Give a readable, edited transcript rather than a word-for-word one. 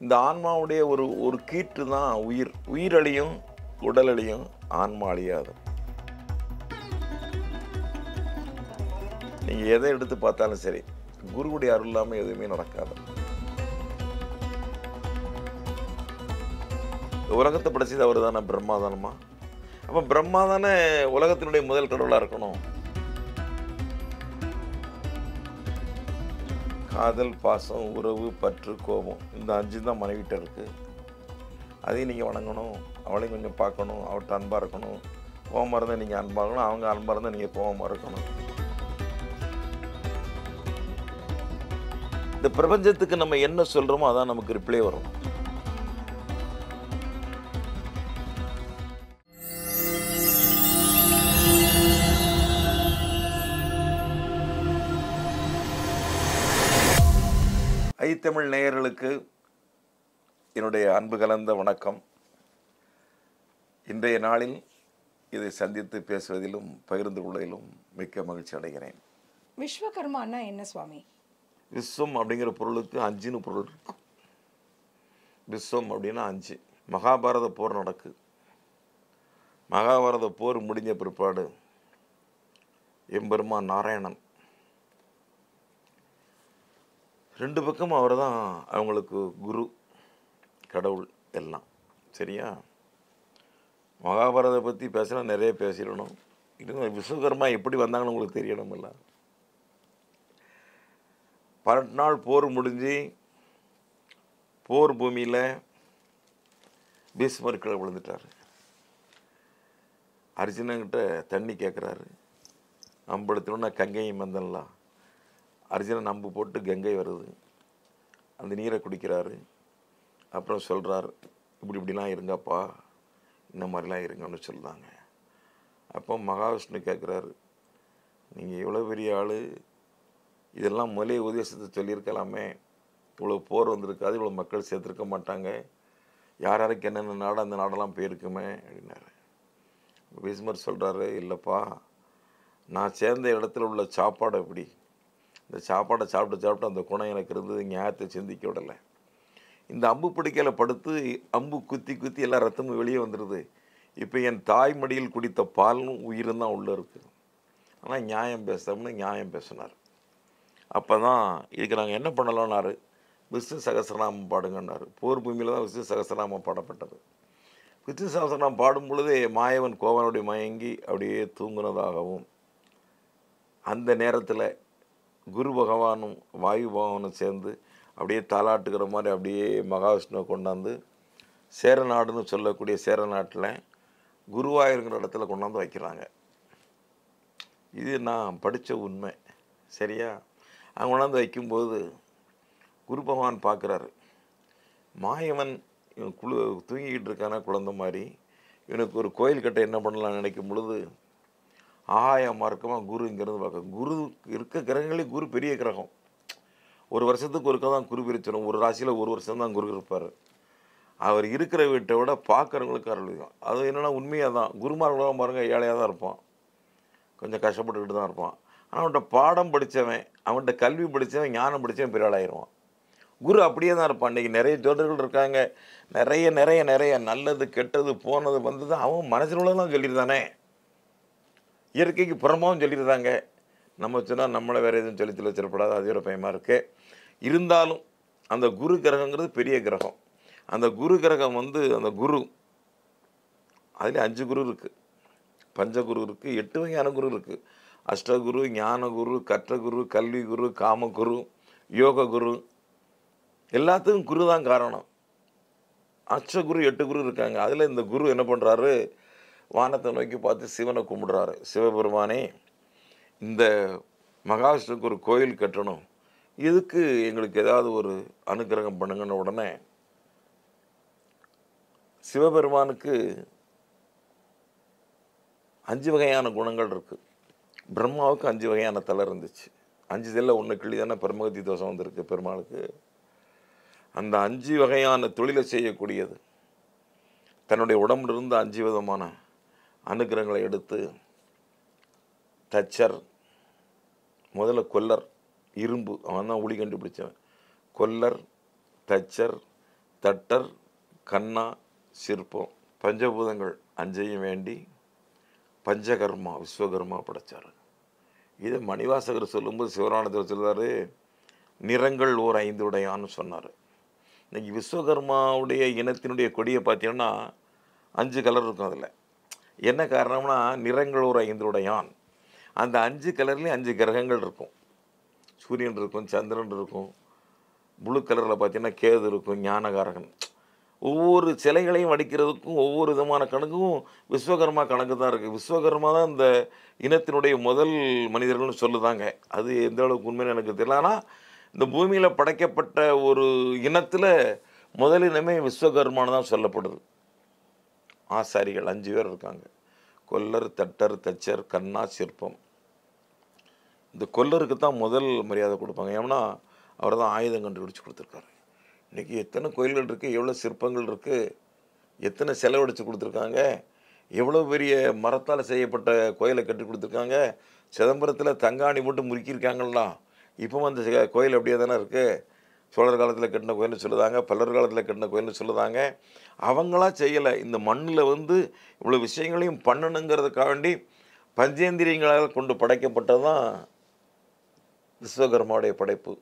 இந்த ஆன்மாவுடைய ஒரு ஒரு கீற்று தான் உயிர். உயிரழியும், உடலழியும், ஆன்மா அழியாது. நீங்கள் எதை எடுத்து பார்த்தாலும் சரி, குருவுடைய அருள் இல்லாமல் எதுவுமே நடக்காது. உலகத்தை படைச்சது அவர் தானே, பிரம்மா தானமா? அப்போ பிரம்மா தானே உலகத்தினுடைய முதல் கடவுளாக இருக்கணும். காதல், பாசம், உறவு, பற்று, கோபம், இந்த 5 தான் மனைவிட்ட இருக்குது. அதையும் நீங்கள் வணங்கணும், அவளையும் கொஞ்சம் பார்க்கணும், அவர்கிட்ட அன்பாக இருக்கணும். கோபமாக இருந்தால் நீங்கள் அன்பாக இருக்கணும், அவங்க அன்பாக இருந்தால் நீங்கள் கோபமாக இருக்கணும். இந்த பிரபஞ்சத்துக்கு நம்ம என்ன சொல்கிறோமோ அதான் நமக்கு ரிப்ளை வரும். ஐத்தமிழ் நேயர்களுக்கு என்னுடைய அன்பு கலந்த வணக்கம். இன்றைய நாளில் இதை சந்தித்து பேசுவதிலும் பகிர்ந்து கொள்வதிலும் மிக்க மகிழ்ச்சி அடைகிறேன். விஸ்வகர்மான்னா என்ன சுவாமி? விஸ்வம் அப்படிங்கிற பொருளுக்கு 5ன்னு பொருள் இருக்கு. விஸ்வம் அப்படின்னா 5. மகாபாரத போர் நடக்கு. மகாபாரத போர் முடிஞ்ச பிற்பாடு எம்பெருமான் நாராயணன் 2 பக்கம் அவர் தான் அவங்களுக்கு குரு, கடவுள் எல்லாம். சரியா? மகாபாரதை பற்றி பேசினா நிறைய பேசிடணும். இது விஸ்வகர்மா எப்படி வந்தாங்கன்னு உங்களுக்கு தெரியணுமில்ல. 18 நாள் போர் முடிஞ்சு போர் பூமியில் பீஷ்மர் கீழே விழுந்துட்டார். அர்ஜுனன்கிட்ட தண்ணி கேட்குறாரு. அம்பெடுத்தணுன்னா கங்கையும் வந்தன்லாம். அர்ஜுனன் நம்பு போட்டு கங்கை வருது. அந்த நீரை குடிக்கிறாரு. அப்புறம் சொல்கிறார், இப்படிலாம் இருங்கப்பா, இந்த மாதிரிலாம் இருங்கன்னு சொல்லுதாங்க. அப்போ மகாவிஷ்ணு கேட்குறாரு, நீங்கள் இவ்வளோ பெரிய ஆள், இதெல்லாம் முதலே உபதேசத்தை சொல்லியிருக்கலாமே. இவ்வளோ போர் வந்திருக்காது, இவ்வளோ மக்கள் சேர்த்துருக்க மாட்டாங்க, யார் யாருக்கு என்னென்ன நாடு அந்த நாடெல்லாம் போயிருக்குமே அப்படின்னாரு. பீஷ்மர் சொல்கிறாரு, இல்லைப்பா, நான் சேர்ந்த இடத்துல உள்ள சாப்பாடு எப்படி, இந்த சாப்பாடை சாப்பிட்டு அந்த குணம் எனக்கு இருந்தது, ஞாயத்தை சிந்திக்க விடலை. இந்த அம்பு பிடிக்கையில் படுத்து அம்பு குத்தி எல்லாம் ரத்தமும் வெளியே வந்துடுது. இப்போ என் தாய் மடியில் குடித்த பாலும் உயிரும் தான் உள்ளே இருக்குது. ஆனால் நியாயம் பேசுகிறோம்னு நியாயம் பேசினார். அப்போ தான் இதுக்கு நாங்கள் என்ன பண்ணலாம்னாரு. விஷ்ணு சகஸ்ரநாமம் பாடுங்கன்னாரு. போர் பூமியில் தான் விஷ்ணு சகஸ்ரநாமம் பாடப்பட்டது. விஷ்ணு சகஸ்ரநாமம் பாடும் பொழுதே மாயவன் கோவனுடைய மயங்கி அப்படியே தூங்குனதாகவும், அந்த நேரத்தில் குரு பகவானும் வாயு பகவானும் சேர்ந்து அப்படியே தாலாட்டுக்கிற மாதிரி அப்படியே மகாவிஷ்ணுவை கொண்டாந்து சேரநாடுன்னு சொல்லக்கூடிய சேரநாட்டில் குருவாயிருங்கிற இடத்துல கொண்டாந்து வைக்கிறாங்க. இது நான் படித்த உண்மை. சரியா? அங்கே கொண்டாந்து வைக்கும்போது குரு பகவான் பார்க்குறாரு, மாயவன் இவன் தூங்கிக்கிட்டு இருக்கான குழந்தை மாதிரி, இவனுக்கு ஒரு கோயில் கட்ட என்ன பண்ணலாம்னு நினைக்கும் பொழுது ஆகாய மார்க்கமாக குரு இங்கேருந்து பார்க்க. குரு இருக்க கிரகங்களே குரு பெரிய கிரகம். ஒரு வருஷத்துக்கு ஒருக்க தான் குரு பிரிச்சிடும். ஒரு ராசியில் ஒரு வருஷம் தான் குரு இருப்பார். அவர் இருக்கிற வீட்டை விட பார்க்குறவங்களுக்கு அருள்விக்கும். அது என்னென்னா உண்மையாக தான். குருமார்களும் பாருங்கள், ஏழையாக தான் இருப்பான், கொஞ்சம் கஷ்டப்பட்டுக்கிட்டு தான் இருப்பான். ஆனால் அவன்கிட்ட பாடம் படித்தவன், அவன்கிட்ட கல்வி படித்தவன், ஞானம் படித்தவன் பெரிய ஆளாயிருவான். குரு அப்படியே தான் இருப்பான். இன்றைக்கி நிறைய ஜோடர்கள் இருக்காங்க. நிறைய நல்லது கெட்டது போனது வந்தது அவன் மனசில் உள்ளதான் சொல்லியிருந்தானே. இயற்கைக்கு புறமாகவும் சொல்லியிருந்தாங்க. நம்ம சொன்னால் நம்மளை வேறு எதுவும் சொல்லி வச்சிடப்படாது. அது ஒரு பயமாக இருக்குது. இருந்தாலும் அந்த குரு கிரகங்கிறது பெரிய கிரகம். அந்த குரு கிரகம் அந்த குரு அதில் 5 குரு இருக்குது. பஞ்சகுரு இருக்குது, 8 வகையான குரு இருக்குது. அஷ்டகுரு, ஞானகுரு, கற்றகுரு, கல்வி குரு, காமகுரு, யோக குரு, எல்லாத்துக்கும் குரு தான் காரணம். அஷ்டகுரு 8 குரு இருக்காங்க. அதில் இந்த குரு என்ன பண்ணுறாரு, வானத்தை நோக்கி பார்த்து சிவனை கும்பிடுறாரு. சிவபெருமானே, இந்த மகாவிஷ்ணுக்கு ஒரு கோயில் கட்டணும், இதுக்கு எங்களுக்கு ஏதாவது ஒரு அனுக்கிரகம் பண்ணுங்கன்னு உடனே சிவபெருமானுக்கு 5 வகையான குணங்கள் இருக்குது. பிரம்மாவுக்கு 5 வகையான தலை இருந்துச்சு. 5 தலை ஒன்று கிளி தானே பிரம்மகத்தி தோஷம் வந்திருக்கு பெருமாளுக்கு. அந்த 5 வகையான தொழிலை செய்யக்கூடியது. தன்னுடைய உடம்புலிருந்து 5 விதமான அனுக்கிரகங்களை எடுத்து தச்சர், முதல்ல கொல்லர், இரும்பு, அவன் தான் உளி கண்டுபிடிச்சவன். கொல்லர், தச்சர், தட்டர், கண்ணா, சிற்பம், பஞ்சபூதங்கள் அஞ்சையும் வேண்டி பஞ்சகர்மா விஸ்வகர்மா படைச்சார். இதை மணிவாசகர் சொல்லும்போது சிவராணத்தில் சொல்றாரு, நிறங்கள் ஓர் 5 உடையான்னு சொன்னார். இன்னைக்கு விஸ்வகர்மாவுடைய இனத்தினுடைய கொடியை பார்த்தீங்கன்னா 5 கலர் இருக்கும். அதில் என்ன காரணம்னா, நிறங்கள் ஒரு 5 உடையான். அந்த 5 கலர்லேயும் 5 கிரகங்கள் இருக்கும். சூரியன் இருக்கும், சந்திரன் இருக்கும், ப்ளூ கலரில் பார்த்தீங்கன்னா கேது இருக்கும், ஞானகாரகன். ஒவ்வொரு சிலைகளையும் வடிக்கிறதுக்கும் ஒவ்வொரு விதமான கணக்கும் விஸ்வகர்மா கணக்கு தான் இருக்குது. விஸ்வகர்மா தான் இந்த இனத்தினுடைய முதல் மனிதர்கள்னு சொல்லுதாங்க. அது எந்த அளவுக்கு உண்மைன்னு எனக்கு தெரியல. ஆனால் இந்த பூமியில் படைக்கப்பட்ட ஒரு இனத்தில் முதல் இனமே விஸ்வகர்மான்னு தான் சொல்லப்படுது. ஆசாரிகள் 5 பேர் இருக்காங்க. கொல்லர், தட்டர், தச்சர், கண்ணா, சிற்பம். இந்த கொல்லருக்கு தான் முதல் மரியாதை கொடுப்பாங்க. ஏன்னா அவர் தான் ஆயுதம் கண்டுபிடிச்சு கொடுத்துருக்காரு. இன்றைக்கி எத்தனை கோயில்கள் இருக்குது, எவ்வளோ சிற்பங்கள் இருக்குது, எத்தனை செலவழித்து கொடுத்துருக்காங்க, எவ்வளோ பெரிய மரத்தால் செய்யப்பட்ட கோயிலை கட்டி கொடுத்துருக்காங்க. சிதம்பரத்தில் தங்காணி போட்டு முறுக்கியிருக்காங்களா. இப்போ அந்த கோயில் அப்படியே தானே இருக்குது. சோழர் காலத்தில் கட்டின கோயில்னு சொல்லுதாங்க, பல்லர் காலத்தில் கட்டின கோயில்னு சொல்லுதாங்க. அவங்களாம் செய்யலை. இந்த மண்ணில் இவ்வளோ விஷயங்களையும் பண்ணணுங்கிறதுக்காக வேண்டி பஞ்சேந்திரியங்களால் கொண்டு படைக்கப்பட்டது தான் விஸ்வகர்மாவுடைய படைப்பு.